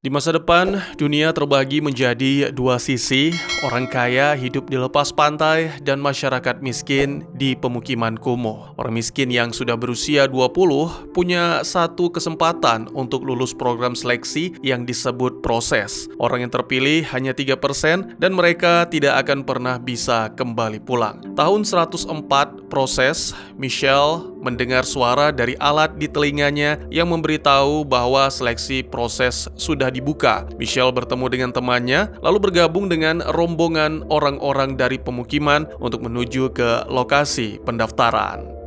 Di masa depan, dunia terbagi menjadi dua sisi, orang kaya hidup di lepas pantai dan masyarakat miskin di pemukiman kumuh. Orang miskin yang sudah berusia 20 punya satu kesempatan untuk lulus program seleksi yang disebut proses. Orang yang terpilih hanya 3% dan mereka tidak akan pernah bisa kembali pulang. Tahun 104 proses, Michelle mendengar suara dari alat di telinganya yang memberitahu bahwa seleksi proses sudah dibuka. Michelle bertemu dengan temannya, lalu bergabung dengan rombongan orang-orang dari pemukiman untuk menuju ke lokasi pendaftaran.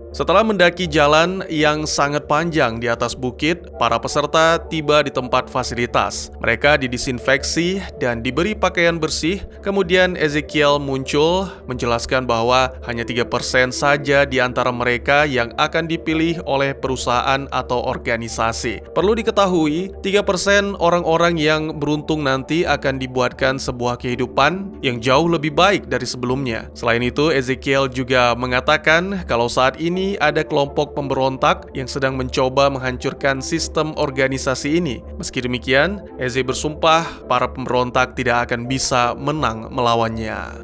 Setelah mendaki jalan yang sangat panjang di atas bukit, para peserta tiba di tempat fasilitas. Mereka didisinfeksi dan diberi pakaian bersih. Kemudian Ezekiel muncul menjelaskan bahwa hanya 3% saja di antara mereka yang akan dipilih oleh perusahaan atau organisasi. Perlu diketahui, 3% orang-orang yang beruntung nanti akan dibuatkan sebuah kehidupan yang jauh lebih baik dari sebelumnya. Selain itu, Ezekiel juga mengatakan kalau saat ini ada kelompok pemberontak yang sedang mencoba menghancurkan sistem organisasi ini. Meski demikian, Eze bersumpah para pemberontak tidak akan bisa menang melawannya.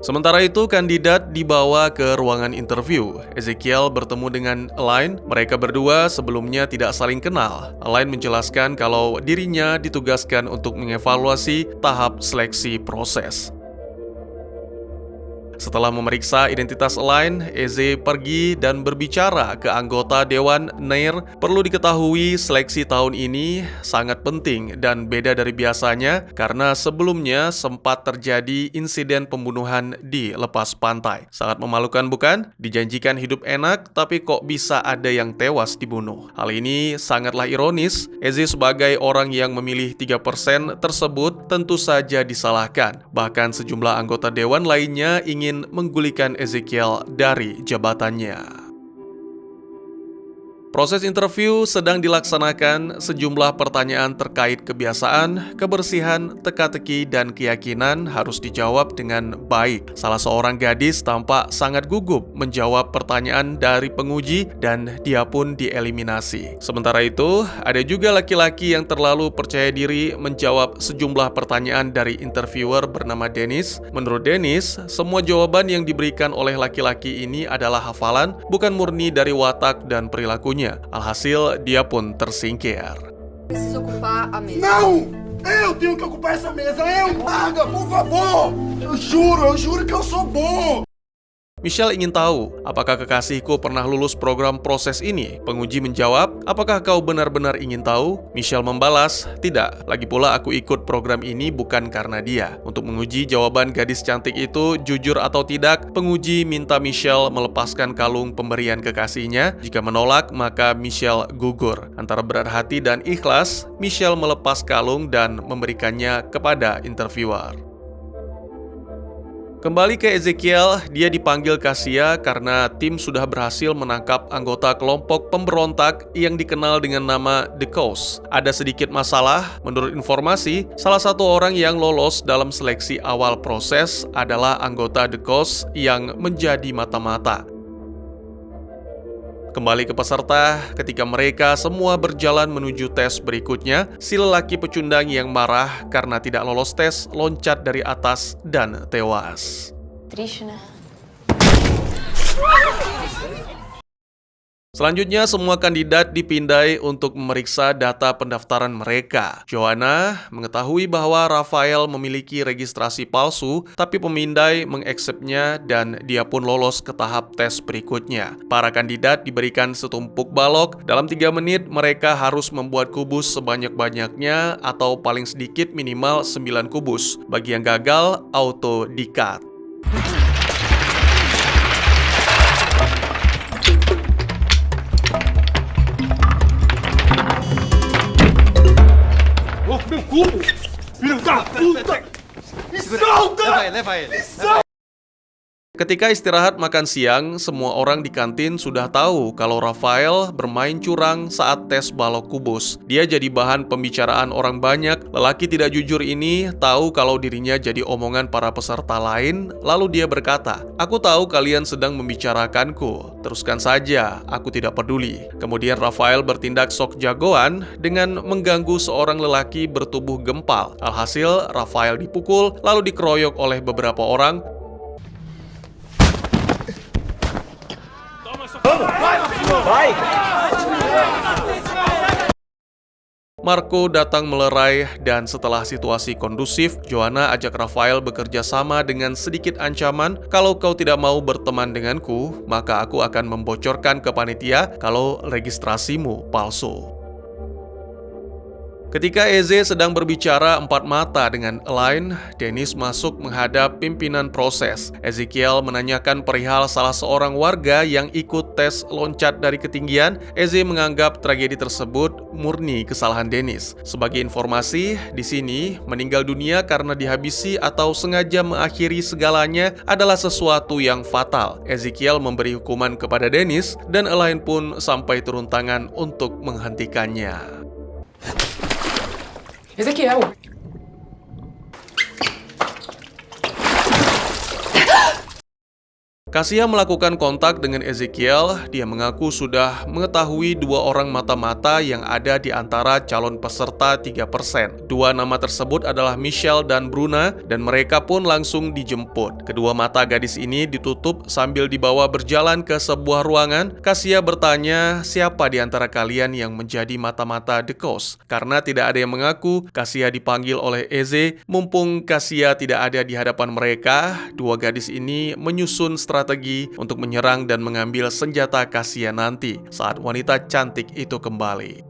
Sementara itu, kandidat dibawa ke ruangan interview. Ezekiel bertemu dengan Alain. Mereka berdua sebelumnya tidak saling kenal. Alain menjelaskan kalau dirinya ditugaskan untuk mengevaluasi tahap seleksi proses. Setelah memeriksa identitas Alain, Eze pergi dan berbicara ke anggota Dewan Nair. Perlu diketahui, seleksi tahun ini sangat penting dan beda dari biasanya karena sebelumnya sempat terjadi insiden pembunuhan di lepas pantai. Sangat memalukan bukan? Dijanjikan hidup enak, tapi kok bisa ada yang tewas dibunuh. Hal ini sangatlah ironis. Eze sebagai orang yang memilih 3% tersebut tentu saja disalahkan. Bahkan sejumlah anggota Dewan lainnya ingin menggulingkan Ezekiel dari jabatannya. Proses interview sedang dilaksanakan. Sejumlah pertanyaan terkait kebiasaan, kebersihan, teka-teki, dan keyakinan harus dijawab dengan baik. Salah seorang gadis tampak sangat gugup menjawab pertanyaan dari penguji dan dia pun dieliminasi. Sementara itu, ada juga laki-laki yang terlalu percaya diri menjawab sejumlah pertanyaan dari interviewer bernama Dennis. Menurut Dennis, semua jawaban yang diberikan oleh laki-laki ini adalah hafalan, bukan murni dari watak dan perilakunya. Alhasil, dia pun tersingkir. Preciso ocupar a mesa. Não! Eu tenho que ocupar essa mesa! Eu! Larga, por favor! Eu juro que eu sou bom! Michelle ingin tahu, apakah kekasihku pernah lulus program proses ini? Penguji menjawab, apakah kau benar-benar ingin tahu? Michelle membalas, tidak. Lagi pula aku ikut program ini bukan karena dia. Untuk menguji jawaban gadis cantik itu jujur atau tidak, penguji minta Michelle melepaskan kalung pemberian kekasihnya. Jika menolak, maka Michelle gugur. Antara berat hati dan ikhlas, Michelle melepas kalung dan memberikannya kepada interviewer. Kembali ke Ezekiel, dia dipanggil Kasia karena tim sudah berhasil menangkap anggota kelompok pemberontak yang dikenal dengan nama The Cause. Ada sedikit masalah. Menurut informasi, salah satu orang yang lolos dalam seleksi awal proses adalah anggota The Cause yang menjadi mata-mata. Kembali ke peserta, ketika mereka semua berjalan menuju tes berikutnya, si lelaki pecundang yang marah karena tidak lolos tes loncat dari atas dan tewas. Triste, né? Selanjutnya, semua kandidat dipindai untuk memeriksa data pendaftaran mereka. Joanna mengetahui bahwa Rafael memiliki registrasi palsu, tapi pemindai mengaksepnya dan dia pun lolos ke tahap tes berikutnya. Para kandidat diberikan setumpuk balok. Dalam 3 menit, mereka harus membuat kubus sebanyak-banyaknya atau paling sedikit minimal 9 kubus. Bagi yang gagal, auto di-cut. Meu cubo! Filho da puta! Me solta! Leva ele. Me solta! Ketika istirahat makan siang, semua orang di kantin sudah tahu kalau Rafael bermain curang saat tes balok kubus. Dia jadi bahan pembicaraan orang banyak. Lelaki tidak jujur ini tahu kalau dirinya jadi omongan para peserta lain, lalu dia berkata, "Aku tahu kalian sedang membicarakanku. Teruskan saja, aku tidak peduli." Kemudian Rafael bertindak sok jagoan dengan mengganggu seorang lelaki bertubuh gempal. Alhasil, Rafael dipukul lalu dikeroyok oleh beberapa orang. Marco datang melerai dan setelah situasi kondusif, Joanna ajak Rafael bekerja sama dengan sedikit ancaman, "Kalau kau tidak mau berteman denganku, maka aku akan membocorkan ke panitia kalau registrasimu palsu." Ketika Eze sedang berbicara empat mata dengan Elaine, Dennis masuk menghadap pimpinan proses. Ezekiel menanyakan perihal salah seorang warga yang ikut tes loncat dari ketinggian. Eze menganggap tragedi tersebut murni kesalahan Dennis. Sebagai informasi, di sini meninggal dunia karena dihabisi atau sengaja mengakhiri segalanya adalah sesuatu yang fatal. Ezekiel memberi hukuman kepada Dennis dan Elaine pun sampai turun tangan untuk menghentikannya. Ezequiel! Kasia melakukan kontak dengan Ezekiel. Dia mengaku sudah mengetahui dua orang mata-mata yang ada di antara calon peserta 3%. Dua nama tersebut adalah Michelle dan Bruna, dan mereka pun langsung dijemput. Kedua mata gadis ini ditutup sambil dibawa berjalan ke sebuah ruangan. Kasia bertanya siapa di antara kalian yang menjadi mata-mata The Coast. Karena tidak ada yang mengaku, Kasia dipanggil oleh Eze. Mumpung Kasia tidak ada di hadapan mereka, dua gadis ini menyusun strategi untuk menyerang dan mengambil senjata Kasia nanti saat wanita cantik itu kembali.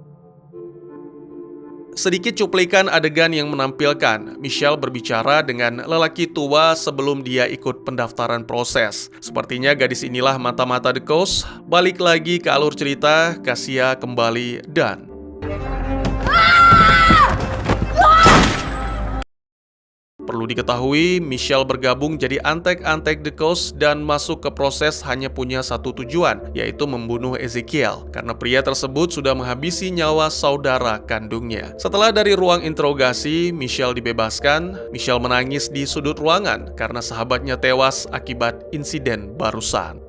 Sedikit cuplikan adegan yang menampilkan Michelle berbicara dengan lelaki tua sebelum dia ikut pendaftaran proses. Sepertinya gadis inilah mata-mata The Coast. Balik lagi ke alur cerita, Kasia kembali dan perlu diketahui, Michelle bergabung jadi antek-antek The Coast dan masuk ke proses hanya punya satu tujuan, yaitu membunuh Ezekiel, karena pria tersebut sudah menghabisi nyawa saudara kandungnya. Setelah dari ruang interogasi, Michelle dibebaskan. Michelle menangis di sudut ruangan karena sahabatnya tewas akibat insiden barusan.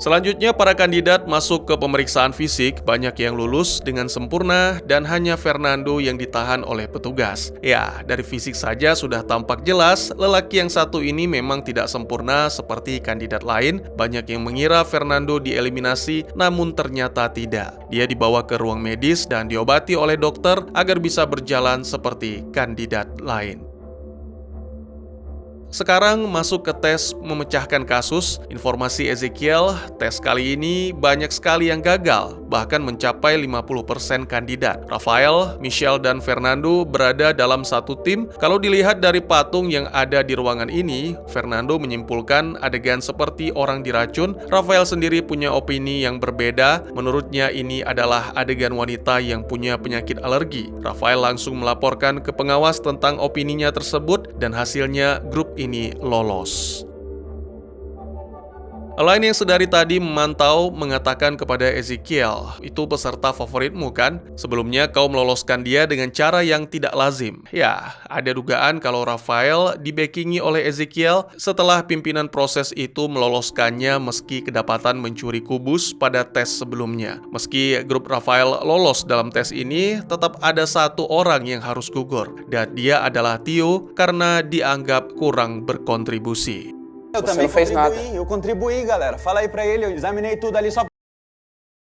Selanjutnya, para kandidat masuk ke pemeriksaan fisik. Banyak yang lulus dengan sempurna dan hanya Fernando yang ditahan oleh petugas. Ya, dari fisik saja sudah tampak jelas lelaki yang satu ini memang tidak sempurna seperti kandidat lain. Banyak yang mengira Fernando dieliminasi, namun ternyata tidak. Dia dibawa ke ruang medis dan diobati oleh dokter agar bisa berjalan seperti kandidat lain. Sekarang masuk ke tes memecahkan kasus. Informasi Ezekiel, tes kali ini banyak sekali yang gagal, bahkan mencapai 50% kandidat. Rafael, Michelle, dan Fernando berada dalam satu tim. Kalau dilihat dari patung yang ada di ruangan ini, Fernando menyimpulkan adegan seperti orang diracun. Rafael sendiri punya opini yang berbeda. Menurutnya ini adalah adegan wanita yang punya penyakit alergi. Rafael langsung melaporkan ke pengawas tentang opininya tersebut dan hasilnya grup ini lolos. Elaine yang sedari tadi memantau mengatakan kepada Ezekiel, "Itu peserta favoritmu kan? Sebelumnya kau meloloskan dia dengan cara yang tidak lazim." Ya, ada dugaan kalau Rafael dibackingi oleh Ezekiel setelah pimpinan proses itu meloloskannya meski kedapatan mencuri kubus pada tes sebelumnya. Meski grup Rafael lolos dalam tes ini, tetap ada satu orang yang harus gugur, dan dia adalah Theo karena dianggap kurang berkontribusi. Eu também contribuí, eu contribuí, galera. Fala aí pra ele, eu examinei tudo ali só.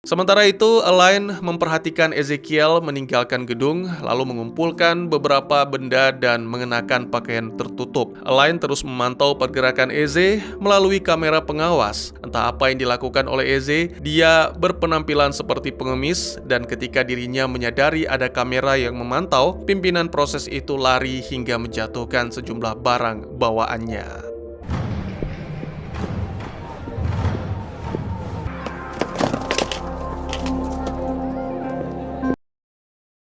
Sementara itu, Elaine memperhatikan Ezekiel meninggalkan gedung, lalu mengumpulkan beberapa benda dan mengenakan pakaian tertutup. Elaine terus memantau pergerakan Eze melalui kamera pengawas. Entah apa yang dilakukan oleh Eze, dia berpenampilan seperti pengemis, dan ketika dirinya menyadari ada kamera yang memantau, pimpinan proses itu lari hingga menjatuhkan sejumlah barang bawaannya.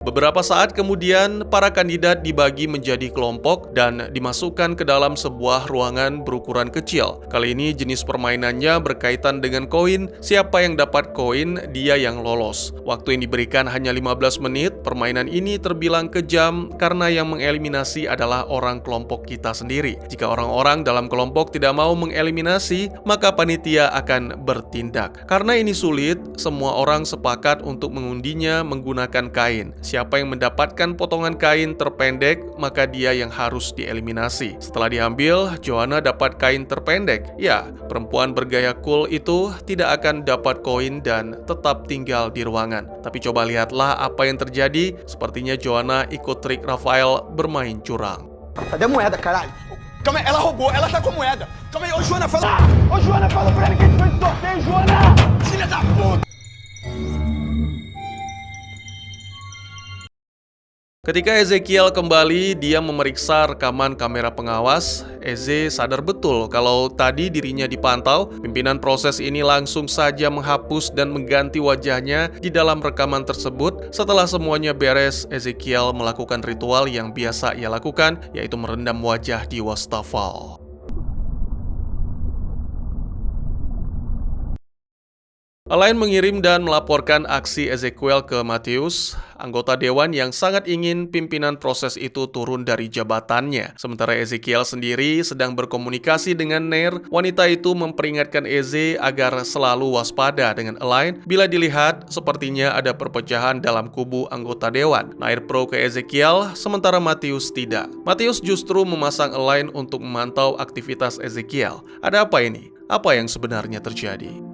Beberapa saat kemudian, para kandidat dibagi menjadi kelompok dan dimasukkan ke dalam sebuah ruangan berukuran kecil. Kali ini jenis permainannya berkaitan dengan koin. Siapa yang dapat koin, dia yang lolos. Waktu yang diberikan hanya 15 menit. Permainan ini terbilang kejam karena yang mengeliminasi adalah orang kelompok kita sendiri. Jika orang-orang dalam kelompok tidak mau mengeliminasi, maka panitia akan bertindak. Karena ini sulit, semua orang sepakat untuk mengundinya menggunakan kain. Siapa yang mendapatkan potongan kain terpendek, maka dia yang harus dieliminasi. Setelah diambil, Joanna dapat kain terpendek. Ya, perempuan bergaya cool itu tidak akan dapat koin dan tetap tinggal di ruangan. Tapi coba lihatlah apa yang terjadi. Sepertinya Joanna ikut trik Rafael bermain curang. Cadê a moeda, caralho? Calma aí, ela roubou, ela tá com moeda. Calma aí, ô Joana, fala. Ô Joana, fala pra ele que a gente fez o sorteio, Joana! Filha da puta! Ketika Ezekiel kembali, dia memeriksa rekaman kamera pengawas. Eze sadar betul kalau tadi dirinya dipantau. Pimpinan proses ini langsung saja menghapus dan mengganti wajahnya di dalam rekaman tersebut. Setelah semuanya beres, Ezekiel melakukan ritual yang biasa ia lakukan, yaitu merendam wajah di wastafel. Selain mengirim dan melaporkan aksi Ezekiel ke Matthews, anggota dewan yang sangat ingin pimpinan proses itu turun dari jabatannya. Sementara Ezekiel sendiri sedang berkomunikasi dengan Nair, wanita itu memperingatkan Eze agar selalu waspada dengan Elaine bila dilihat sepertinya ada perpecahan dalam kubu anggota dewan. Nair pro ke Ezekiel, sementara Matthews tidak. Matthews justru memasang Elaine untuk memantau aktivitas Ezekiel. Ada apa ini? Apa yang sebenarnya terjadi?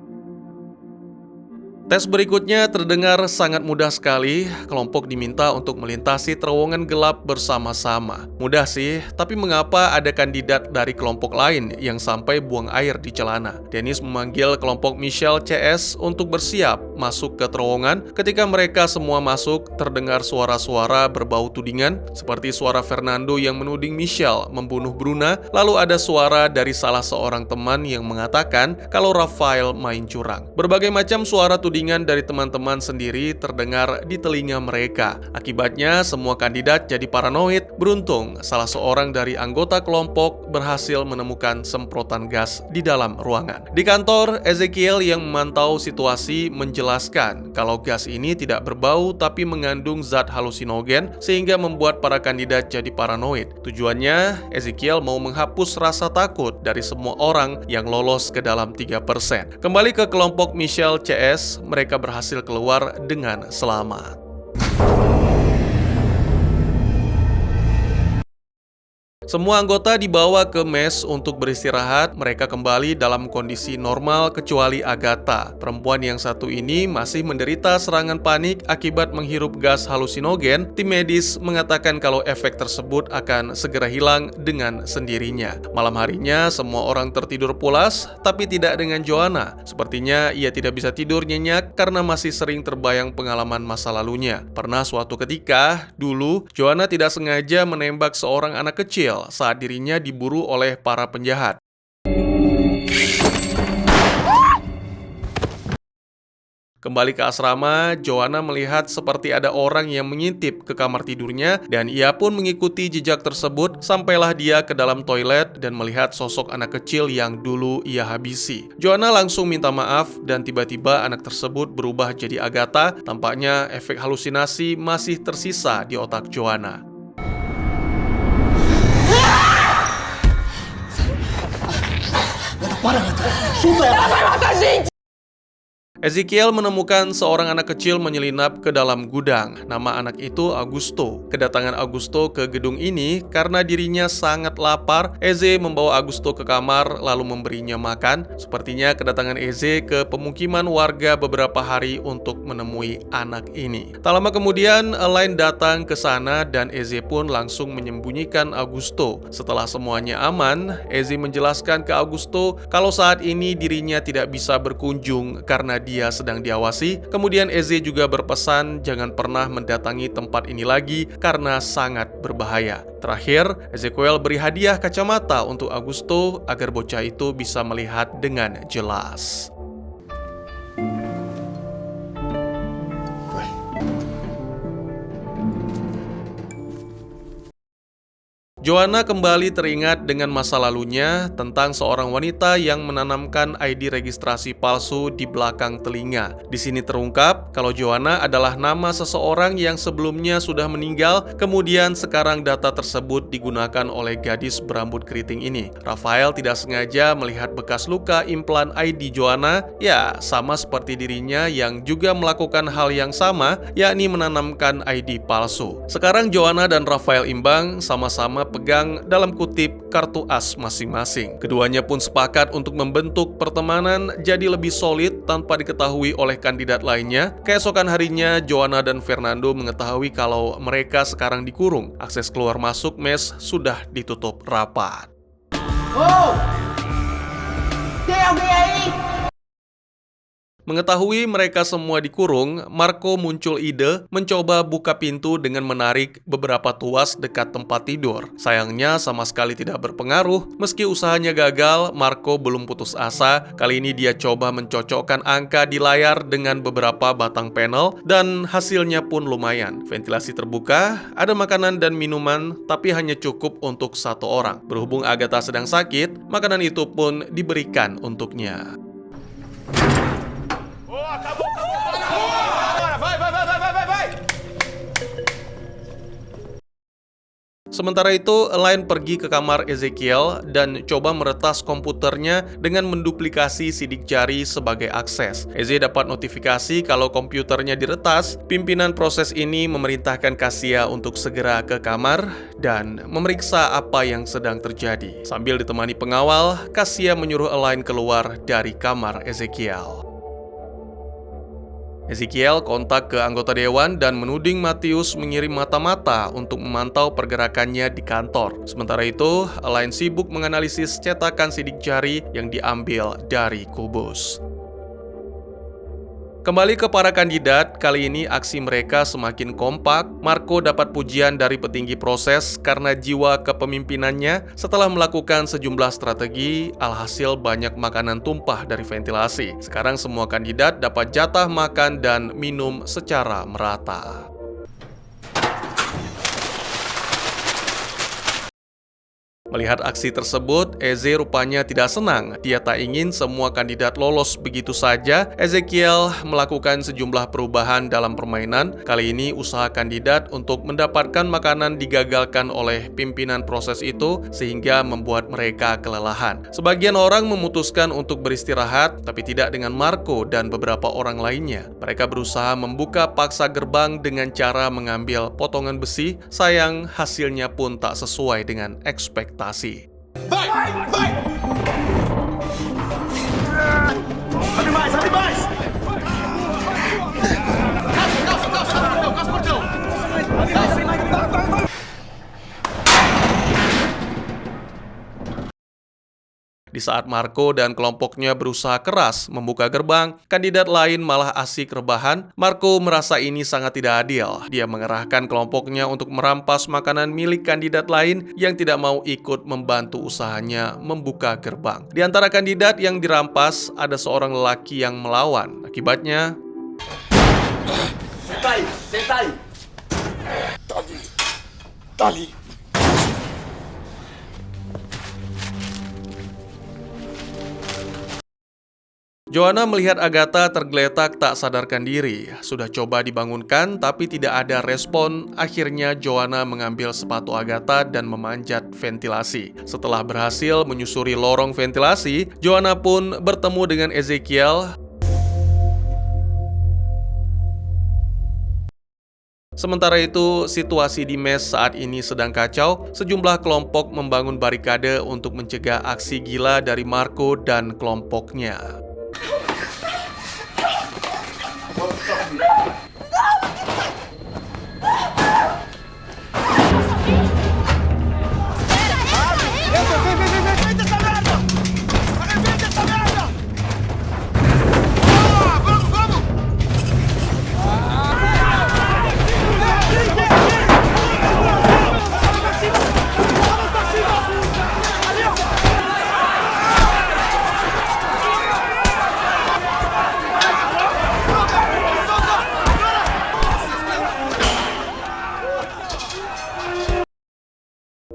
Tes berikutnya terdengar sangat mudah sekali. Kelompok diminta untuk melintasi terowongan gelap bersama-sama. Mudah sih, tapi mengapa ada kandidat dari kelompok lain yang sampai buang air di celana? Dennis memanggil kelompok Michelle CS untuk bersiap masuk ke terowongan. Ketika mereka semua masuk, terdengar suara-suara berbau tudingan, seperti suara Fernando yang menuding Michelle membunuh Bruna. Lalu ada suara dari salah seorang teman yang mengatakan kalau Rafael main curang. Berbagai macam suara tudingan dari teman-teman sendiri terdengar di telinga mereka. Akibatnya semua kandidat jadi paranoid. Beruntung salah seorang dari anggota kelompok berhasil menemukan semprotan gas di dalam ruangan. Di kantor, Ezekiel yang memantau situasi menjelaskan kalau gas ini tidak berbau tapi mengandung zat halusinogen sehingga membuat para kandidat jadi paranoid. Tujuannya, Ezekiel mau menghapus rasa takut dari semua orang yang lolos ke dalam 3%. Kembali ke kelompok Michelle CS, mereka berhasil keluar dengan selamat. Semua anggota dibawa ke mes untuk beristirahat. Mereka kembali dalam kondisi normal kecuali Agatha. Perempuan yang satu ini masih menderita serangan panik akibat menghirup gas halusinogen. Tim medis mengatakan kalau efek tersebut akan segera hilang dengan sendirinya. Malam harinya semua orang tertidur pulas, tapi tidak dengan Joanna. Sepertinya ia tidak bisa tidur nyenyak karena masih sering terbayang pengalaman masa lalunya. Pernah suatu ketika, dulu Joanna tidak sengaja menembak seorang anak kecil saat dirinya diburu oleh para penjahat. Kembali ke asrama, Joanna melihat seperti ada orang yang mengintip ke kamar tidurnya dan ia pun mengikuti jejak tersebut sampailah dia ke dalam toilet dan melihat sosok anak kecil yang dulu ia habisi. Joanna langsung minta maaf dan tiba-tiba anak tersebut berubah jadi Agatha. Tampaknya efek halusinasi masih tersisa di otak Joanna. Para, Gata. Solta ela. Ela vai matar a gente! Ezekiel menemukan seorang anak kecil menyelinap ke dalam gudang. Nama anak itu Augusto. Kedatangan Augusto ke gedung ini karena dirinya sangat lapar. Eze membawa Augusto ke kamar lalu memberinya makan. Sepertinya kedatangan Eze ke pemukiman warga beberapa hari untuk menemui anak ini. Tak lama kemudian, Elaine datang ke sana dan Eze pun langsung menyembunyikan Augusto. Setelah semuanya aman, Eze menjelaskan ke Augusto kalau saat ini dirinya tidak bisa berkunjung karena dia sedang diawasi. Kemudian Eze juga berpesan jangan pernah mendatangi tempat ini lagi karena sangat berbahaya. Terakhir, Ezekiel beri hadiah kacamata untuk Augusto agar bocah itu bisa melihat dengan jelas. Joanna kembali teringat dengan masa lalunya tentang seorang wanita yang menanamkan ID registrasi palsu di belakang telinga. Di sini terungkap kalau Joanna adalah nama seseorang yang sebelumnya sudah meninggal, kemudian sekarang data tersebut digunakan oleh gadis berambut keriting ini. Rafael tidak sengaja melihat bekas luka implan ID Joanna, ya sama seperti dirinya yang juga melakukan hal yang sama, yakni menanamkan ID palsu. Sekarang Joanna dan Rafael imbang, sama-sama pegang dalam kutip kartu as masing-masing. Keduanya pun sepakat untuk membentuk pertemanan jadi lebih solid tanpa diketahui oleh kandidat lainnya. Keesokan harinya, Joanna dan Fernando mengetahui kalau mereka sekarang dikurung. Akses keluar masuk mes sudah ditutup rapat. Oh! Tem alguém aí? Mengetahui mereka semua dikurung, Marco muncul ide mencoba buka pintu dengan menarik beberapa tuas dekat tempat tidur. Sayangnya sama sekali tidak berpengaruh. Meski usahanya gagal, Marco belum putus asa. Kali ini dia coba mencocokkan angka di layar dengan beberapa batang panel dan hasilnya pun lumayan. Ventilasi terbuka, ada makanan dan minuman, tapi hanya cukup untuk satu orang. Berhubung Agatha sedang sakit, makanan itu pun diberikan untuknya. Sementara itu, Elaine pergi ke kamar Ezekiel dan coba meretas komputernya dengan menduplikasi sidik jari sebagai akses. Eze dapat notifikasi kalau komputernya diretas. Pimpinan proses ini memerintahkan Cassia untuk segera ke kamar dan memeriksa apa yang sedang terjadi. Sambil ditemani pengawal, Cassia menyuruh Elaine keluar dari kamar Ezekiel. Ezekiel kontak ke anggota dewan dan menuding Matthews mengirim mata-mata untuk memantau pergerakannya di kantor. Sementara itu, Elaine sibuk menganalisis cetakan sidik jari yang diambil dari kubus. Kembali ke para kandidat, kali ini aksi mereka semakin kompak. Marco dapat pujian dari petinggi proses karena jiwa kepemimpinannya setelah melakukan sejumlah strategi, alhasil banyak makanan tumpah dari ventilasi. Sekarang semua kandidat dapat jatah makan dan minum secara merata. Melihat aksi tersebut, Eze rupanya tidak senang. Dia tak ingin semua kandidat lolos begitu saja. Ezekiel melakukan sejumlah perubahan dalam permainan. Kali ini usaha kandidat untuk mendapatkan makanan digagalkan oleh pimpinan proses itu sehingga membuat mereka kelelahan. Sebagian orang memutuskan untuk beristirahat, tapi tidak dengan Marco dan beberapa orang lainnya. Mereka berusaha membuka paksa gerbang dengan cara mengambil potongan besi. Sayang, hasilnya pun tak sesuai dengan ekspektasi. Vai! Vai! Abre mais! Abre mais! Calça, portão! Di saat Marco dan kelompoknya berusaha keras membuka gerbang, kandidat lain malah asik rebahan. Marco merasa ini sangat tidak adil. Dia mengerahkan kelompoknya untuk merampas makanan milik kandidat lain yang tidak mau ikut membantu usahanya membuka gerbang. Di antara kandidat yang dirampas, ada seorang lelaki yang melawan. Akibatnya, Senta aí! Senta aí! Tá ali! Tá ali! Joanna melihat Agatha tergeletak tak sadarkan diri. Sudah coba dibangunkan tapi tidak ada respon. Akhirnya Joanna mengambil sepatu Agatha dan memanjat ventilasi. Setelah berhasil menyusuri lorong ventilasi, Joanna pun bertemu dengan Ezekiel. Sementara itu, situasi di mes saat ini sedang kacau. Sejumlah kelompok membangun barikade untuk mencegah aksi gila dari Marco dan kelompoknya.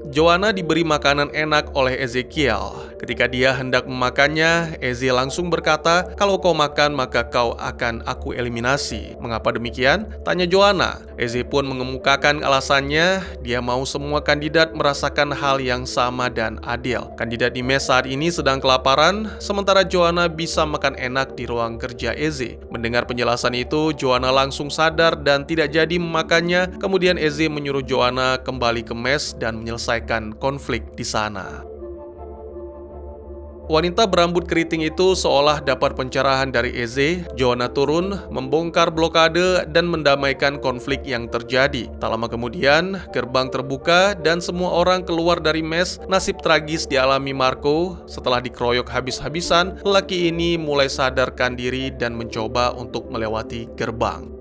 Joanna diberi makanan enak oleh Ezekiel. Ketika dia hendak memakannya, Eze langsung berkata, "Kalau kau makan, maka kau akan aku eliminasi." Mengapa demikian? Tanya Joanna. Eze pun mengemukakan alasannya, dia mau semua kandidat merasakan hal yang sama dan adil. Kandidat di mes saat ini sedang kelaparan, sementara Joanna bisa makan enak di ruang kerja Eze. Mendengar penjelasan itu, Joanna langsung sadar dan tidak jadi memakannya. Kemudian Eze menyuruh Joanna kembali ke mes dan menyelesaikan konflik di sana. Wanita berambut keriting itu seolah dapat pencerahan dari Eze. Joanna turun, membongkar blokade dan mendamaikan konflik yang terjadi. Tak lama kemudian, gerbang terbuka dan semua orang keluar dari mes. Nasib tragis dialami Marco. Setelah dikeroyok habis-habisan, lelaki ini mulai sadarkan diri dan mencoba untuk melewati gerbang.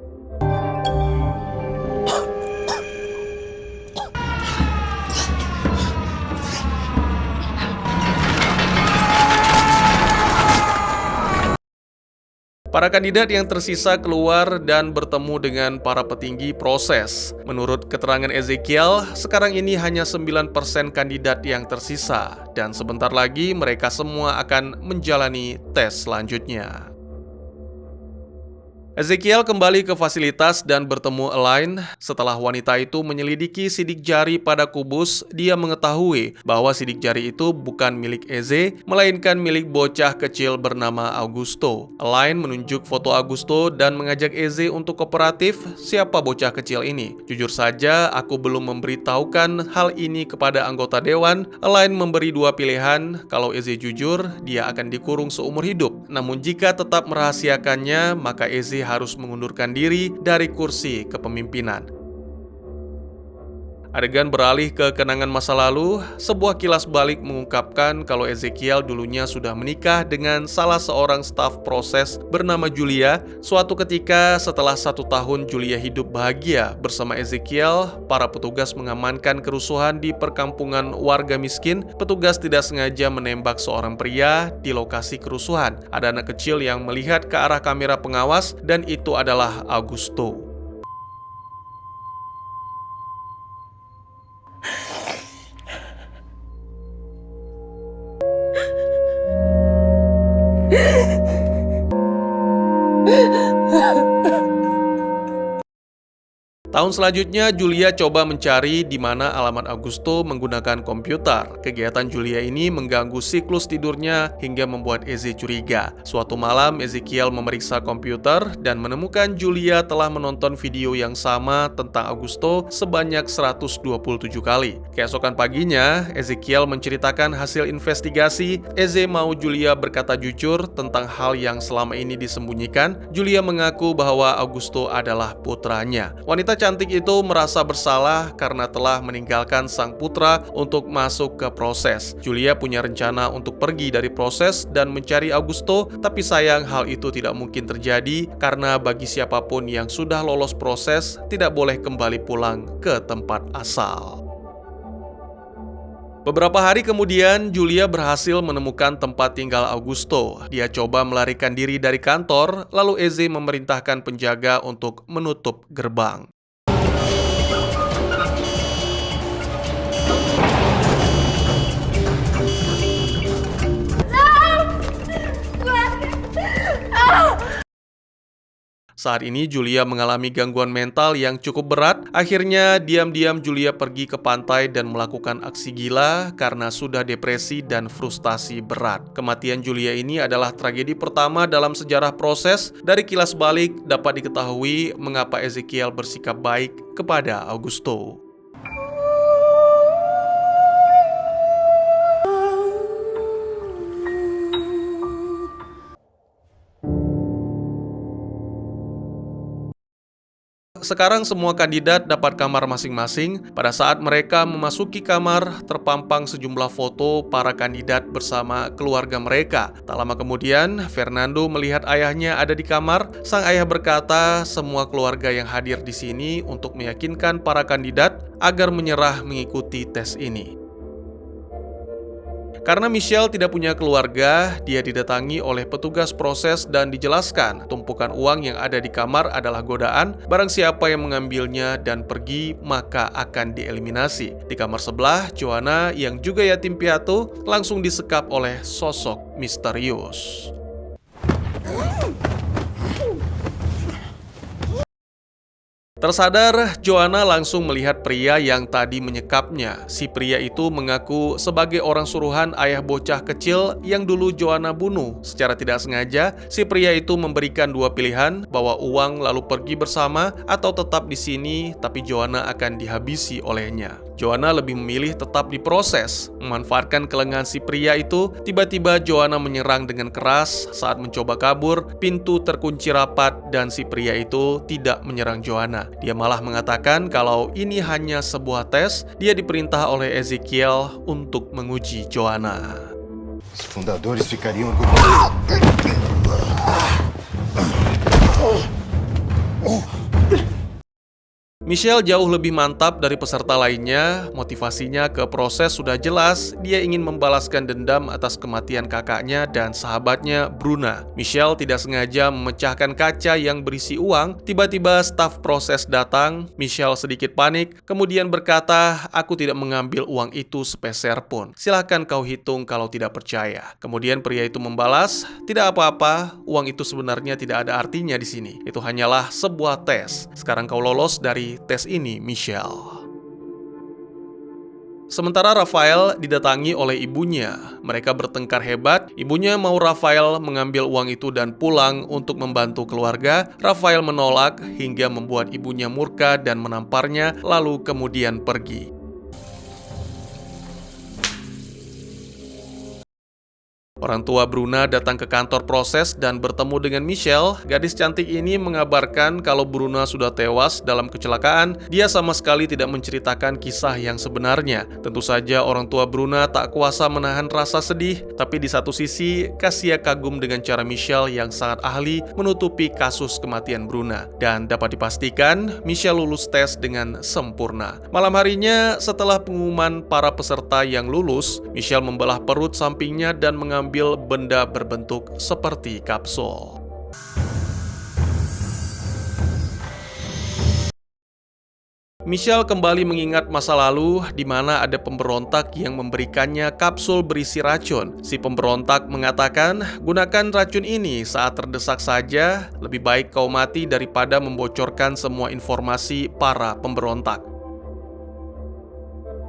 Para kandidat yang tersisa keluar dan bertemu dengan para petinggi proses. Menurut keterangan Ezekiel, sekarang ini hanya 9% kandidat yang tersisa, dan sebentar lagi mereka semua akan menjalani tes selanjutnya. Ezekiel kembali ke fasilitas dan bertemu Elaine. Setelah wanita itu menyelidiki sidik jari pada kubus, dia mengetahui bahwa sidik jari itu bukan milik Eze, melainkan milik bocah kecil bernama Augusto. Elaine menunjuk foto Augusto dan mengajak Eze untuk kooperatif. Siapa bocah kecil ini? Jujur saja, aku belum memberitahukan hal ini kepada anggota dewan. Elaine memberi dua pilihan. Kalau Eze jujur, dia akan dikurung seumur hidup. Namun jika tetap merahasiakannya, maka Eze harus mengundurkan diri dari kursi kepemimpinan. Adegan beralih ke kenangan masa lalu. Sebuah kilas balik mengungkapkan kalau Ezekiel dulunya sudah menikah dengan salah seorang staf proses bernama Julia. Suatu ketika setelah 1 tahun Julia hidup bahagia bersama Ezekiel, para petugas mengamankan kerusuhan di perkampungan warga miskin. Petugas tidak sengaja menembak seorang pria di lokasi kerusuhan. Ada anak kecil yang melihat ke arah kamera pengawas dan itu adalah Augusto. Tahun selanjutnya, Julia coba mencari di mana alamat Augusto menggunakan komputer. Kegiatan Julia ini mengganggu siklus tidurnya hingga membuat Eze curiga. Suatu malam, Ezekiel memeriksa komputer dan menemukan Julia telah menonton video yang sama tentang Augusto sebanyak 127 kali. Keesokan paginya, Ezekiel menceritakan hasil investigasi. Eze mau Julia berkata jujur tentang hal yang selama ini disembunyikan. Julia mengaku bahwa Augusto adalah putranya. Wanita cantik itu merasa bersalah karena telah meninggalkan sang putra untuk masuk ke proses. Julia punya rencana untuk pergi dari proses dan mencari Augusto, tapi sayang hal itu tidak mungkin terjadi karena bagi siapapun yang sudah lolos proses tidak boleh kembali pulang ke tempat asal. Beberapa hari kemudian, Julia berhasil menemukan tempat tinggal Augusto. Dia coba melarikan diri dari kantor, lalu Eze memerintahkan penjaga untuk menutup gerbang. Saat ini Julia mengalami gangguan mental yang cukup berat. Akhirnya diam-diam Julia pergi ke pantai dan melakukan aksi gila karena sudah depresi dan frustasi berat. Kematian Julia ini adalah tragedi pertama dalam sejarah proses. Dari kilas balik dapat diketahui mengapa Ezekiel bersikap baik kepada Augusto. Sekarang semua kandidat dapat kamar masing-masing. Pada saat mereka memasuki kamar, terpampang sejumlah foto para kandidat bersama keluarga mereka. Tak lama kemudian, Fernando melihat ayahnya ada di kamar. Sang ayah berkata, semua keluarga yang hadir di sini untuk meyakinkan para kandidat agar menyerah mengikuti tes ini. Karena Michelle tidak punya keluarga, dia didatangi oleh petugas proses dan dijelaskan tumpukan uang yang ada di kamar adalah godaan. Barang siapa yang mengambilnya dan pergi, maka akan dieliminasi. Di kamar sebelah, Joanna yang juga yatim piatu langsung disekap oleh sosok misterius. Tersadar, Joanna langsung melihat pria yang tadi menyekapnya. Si pria itu mengaku sebagai orang suruhan ayah bocah kecil yang dulu Joanna bunuh. Secara tidak sengaja, si pria itu memberikan dua pilihan, bawa uang lalu pergi bersama atau tetap di sini tapi Joanna akan dihabisi olehnya. Joanna lebih memilih tetap diproses. Memanfaatkan kelengahan si pria itu, tiba-tiba Joanna menyerang dengan keras. Saat mencoba kabur, pintu terkunci rapat dan si pria itu tidak menyerang Joanna. Dia malah mengatakan kalau ini hanya sebuah tes. Dia diperintah oleh Ezekiel untuk menguji Joanna. Os fundadores ficariam orgulhosos. Michelle jauh lebih mantap dari peserta lainnya. Motivasinya ke proses sudah jelas. Dia ingin membalaskan dendam atas kematian kakaknya dan sahabatnya Bruna. Michelle tidak sengaja memecahkan kaca yang berisi uang. Tiba-tiba staf proses datang. Michelle sedikit panik, kemudian berkata, "Aku tidak mengambil uang itu sepeser pun. Silahkan kau hitung kalau tidak percaya." Kemudian pria itu membalas, "Tidak apa-apa, uang itu sebenarnya tidak ada artinya di sini. Itu hanyalah sebuah tes. Sekarang kau lolos dari tes ini, Michelle." Sementara Rafael didatangi oleh ibunya. Mereka bertengkar hebat. Ibunya mau Rafael mengambil uang itu dan pulang untuk membantu keluarga. Rafael menolak hingga membuat ibunya murka dan menamparnya, lalu kemudian pergi. Orang tua Bruna datang ke kantor proses dan bertemu dengan Michelle. Gadis cantik ini mengabarkan kalau Bruna sudah tewas dalam kecelakaan. Dia sama sekali tidak menceritakan kisah yang sebenarnya. Tentu saja orang tua Bruna tak kuasa menahan rasa sedih, tapi di satu sisi, Kasia kagum dengan cara Michelle yang sangat ahli menutupi kasus kematian Bruna. Dan dapat dipastikan, Michelle lulus tes dengan sempurna. Malam harinya, setelah pengumuman para peserta yang lulus, Michelle membelah perut sampingnya dan mengambil benda berbentuk seperti kapsul. Michelle kembali mengingat masa lalu di mana ada pemberontak yang memberikannya kapsul berisi racun. Si pemberontak mengatakan, "Gunakan racun ini saat terdesak saja, lebih baik kau mati daripada membocorkan semua informasi para pemberontak."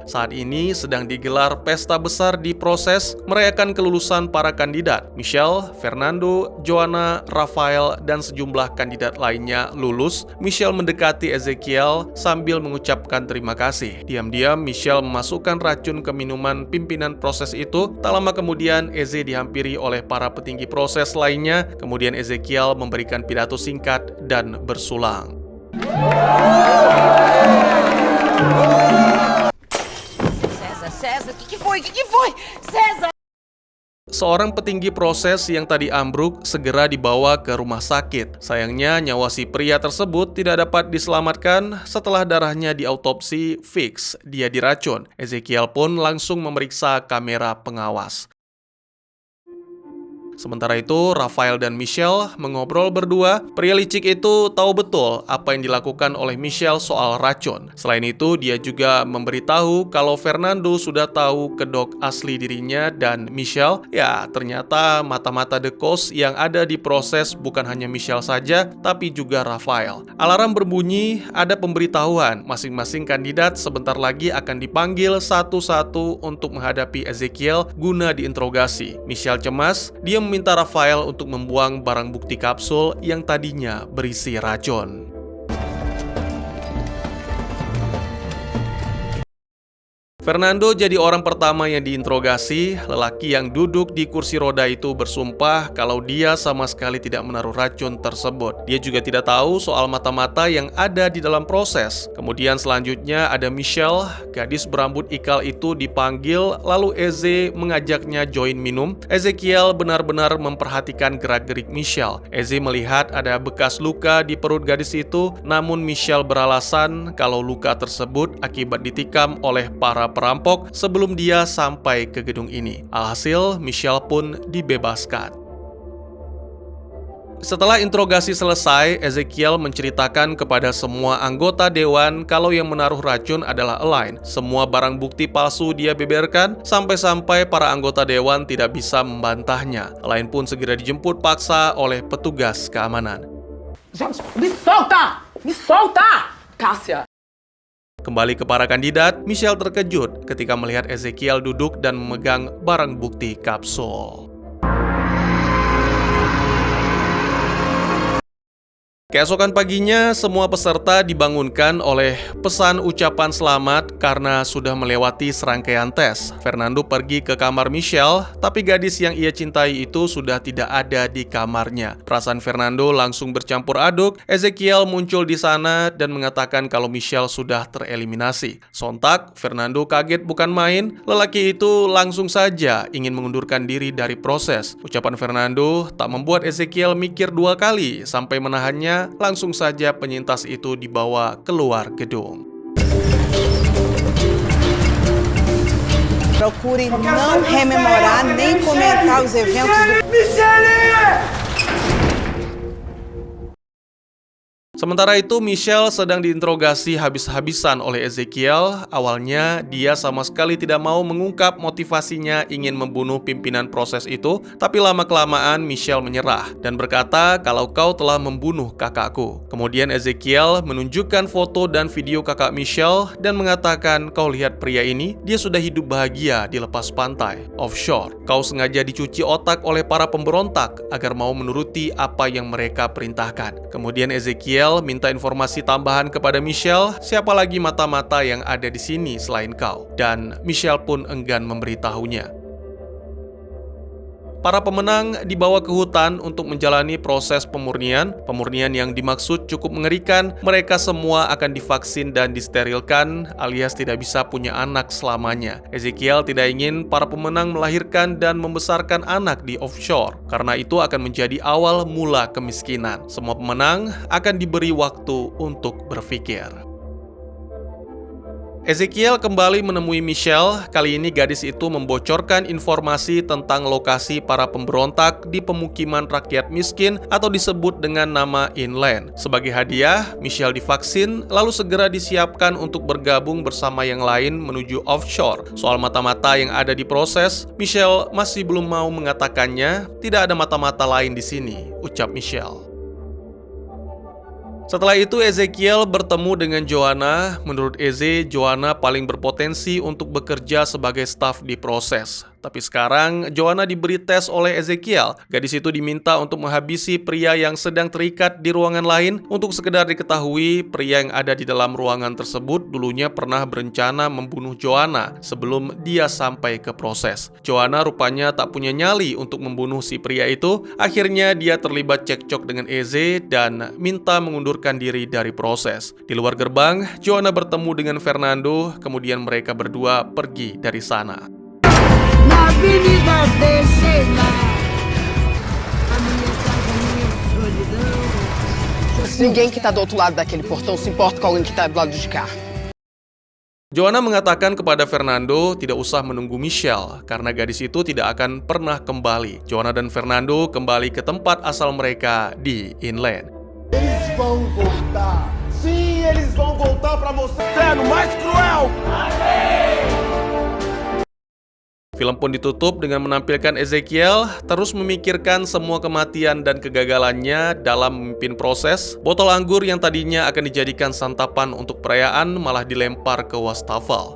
Saat ini sedang digelar pesta besar di proses merayakan kelulusan para kandidat. Michelle, Fernando, Joanna, Rafael, dan sejumlah kandidat lainnya lulus. Michelle mendekati Ezekiel sambil mengucapkan terima kasih. Diam-diam Michelle memasukkan racun ke minuman pimpinan proses itu. Tak lama kemudian Eze dihampiri oleh para petinggi proses lainnya. Kemudian Ezekiel memberikan pidato singkat dan bersulang. César, o que foi? César! Seorang petinggi proses yang tadi ambruk segera dibawa ke rumah sakit. Sayangnya nyawa si pria tersebut tidak dapat diselamatkan. Setelah darahnya diautopsi, fix dia diracun. Ezekiel pun langsung memeriksa kamera pengawas. Sementara itu, Rafael dan Michelle mengobrol berdua. Pria licik itu tahu betul apa yang dilakukan oleh Michelle soal racun. Selain itu, dia juga memberitahu kalau Fernando sudah tahu kedok asli dirinya dan Michelle. Ya, ternyata mata-mata The Coast yang ada di proses bukan hanya Michelle saja, tapi juga Rafael. Alarm berbunyi, ada pemberitahuan. Masing-masing kandidat sebentar lagi akan dipanggil satu-satu untuk menghadapi Ezekiel guna diinterogasi. Michelle cemas, dia meminta Rafael untuk membuang barang bukti kapsul yang tadinya berisi racun. Fernando jadi orang pertama yang diinterogasi. Lelaki yang duduk di kursi roda itu bersumpah kalau dia sama sekali tidak menaruh racun tersebut. Dia juga tidak tahu soal mata-mata yang ada di dalam proses. Kemudian selanjutnya ada Michelle, gadis berambut ikal itu dipanggil, lalu Eze mengajaknya join minum. Ezekiel benar-benar memperhatikan gerak-gerik Michelle. Eze melihat ada bekas luka di perut gadis itu, namun Michelle beralasan kalau luka tersebut akibat ditikam oleh para perampok sebelum dia sampai ke gedung ini. Alhasil, Michelle pun dibebaskan. Setelah interogasi selesai, Ezekiel menceritakan kepada semua anggota dewan kalau yang menaruh racun adalah Elaine. Semua barang bukti palsu dia beberkan, sampai-sampai para anggota dewan tidak bisa membantahnya. Elaine pun segera dijemput paksa oleh petugas keamanan. Gente, me solta! Me solta! Cássia! Kembali ke para kandidat, Michelle terkejut ketika melihat Ezekiel duduk dan memegang barang bukti kapsul. Keesokan paginya, semua peserta dibangunkan oleh pesan ucapan selamat karena sudah melewati serangkaian tes. Fernando pergi ke kamar Michelle, tapi gadis yang ia cintai itu sudah tidak ada di kamarnya. Perasaan Fernando langsung bercampur aduk. Ezekiel muncul di sana dan mengatakan kalau Michelle sudah tereliminasi. Sontak, Fernando kaget bukan main. Lelaki itu langsung saja ingin mengundurkan diri dari proses. Ucapan Fernando tak membuat Ezekiel mikir dua kali sampai menahannya. Langsung saja penyintas itu dibawa keluar gedung. Procure não rememorar nem comentar os eventos do... Sementara itu, Michelle sedang diinterogasi habis-habisan oleh Ezekiel. Awalnya, dia sama sekali tidak mau mengungkap motivasinya ingin membunuh pimpinan proses itu, tapi lama-kelamaan Michelle menyerah dan berkata kalau kau telah membunuh kakakku. Kemudian Ezekiel menunjukkan foto dan video kakak Michelle dan mengatakan, kau lihat pria ini, dia sudah hidup bahagia di lepas pantai, offshore. Kau sengaja dicuci otak oleh para pemberontak agar mau menuruti apa yang mereka perintahkan. Kemudian Ezekiel minta informasi tambahan kepada Michelle, siapa lagi mata-mata yang ada di sini selain kau? Dan Michelle pun enggan memberitahunya. Para pemenang dibawa ke hutan untuk menjalani proses pemurnian. Pemurnian yang dimaksud cukup mengerikan. Mereka semua akan divaksin dan disterilkan, alias tidak bisa punya anak selamanya. Ezekiel tidak ingin para pemenang melahirkan dan membesarkan anak di offshore, karena itu akan menjadi awal mula kemiskinan. Semua pemenang akan diberi waktu untuk berpikir. Ezekiel kembali menemui Michelle. Kali ini gadis itu membocorkan informasi tentang lokasi para pemberontak di pemukiman rakyat miskin atau disebut dengan nama inland. Sebagai hadiah, Michelle divaksin lalu segera disiapkan untuk bergabung bersama yang lain menuju offshore. Soal mata-mata yang ada di proses, Michelle masih belum mau mengatakannya. Tidak ada mata-mata lain di sini, ucap Michelle. Setelah itu Ezekiel bertemu dengan Joanna. Menurut Eze, Joanna paling berpotensi untuk bekerja sebagai staf di proses. Tapi sekarang Joanna diberi tes oleh Ezekiel. Gadis itu diminta untuk menghabisi pria yang sedang terikat di ruangan lain. Untuk sekedar diketahui, pria yang ada di dalam ruangan tersebut dulunya pernah berencana membunuh Joanna sebelum dia sampai ke proses. Joanna rupanya tak punya nyali untuk membunuh si pria itu. Akhirnya dia terlibat cekcok dengan Eze dan minta mengundurkan diri dari proses. Di luar gerbang, Joanna bertemu dengan Fernando, kemudian mereka berdua pergi dari sana. Na avenida descer a minha casa, minha solidão. Ninguém que tá do outro lado daquele portão se importa com alguém que tá do lado de cá. Joanna mengatakan kepada Fernando tidak usah menunggu Michelle karena gadis itu tidak akan pernah kembali. Joanna dan Fernando kembali ke tempat asal mereka di inland. Eles vão voltar. Sim, eles vão voltar pra mostrar o inferno mais cruel. Film pun ditutup dengan menampilkan Ezekiel terus memikirkan semua kematian dan kegagalannya dalam memimpin proses. Botol anggur yang tadinya akan dijadikan santapan untuk perayaan malah dilempar ke wastafel.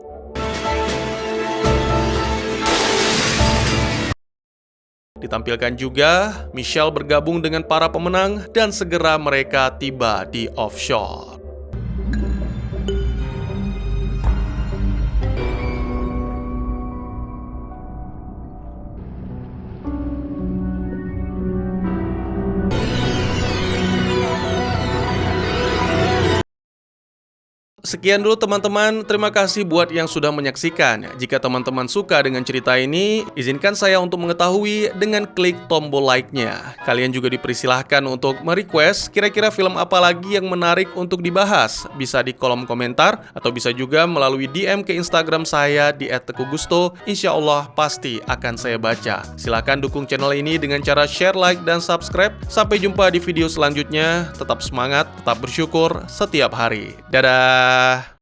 Ditampilkan juga Michelle bergabung dengan para pemenang dan segera mereka tiba di offshore. sekian dulu teman-teman. Terima kasih buat yang sudah menyaksikan. Jika teman-teman suka dengan cerita ini, izinkan saya untuk mengetahui dengan klik tombol like-nya. Kalian juga dipersilahkan untuk merequest kira-kira film apa lagi yang menarik untuk dibahas. Bisa di kolom komentar atau bisa juga melalui DM ke Instagram saya di @teguhgusto. Insya Allah pasti akan saya baca. Silahkan dukung channel ini dengan cara share, like, dan subscribe. Sampai jumpa di video selanjutnya. Tetap semangat, tetap bersyukur setiap hari. Dadah!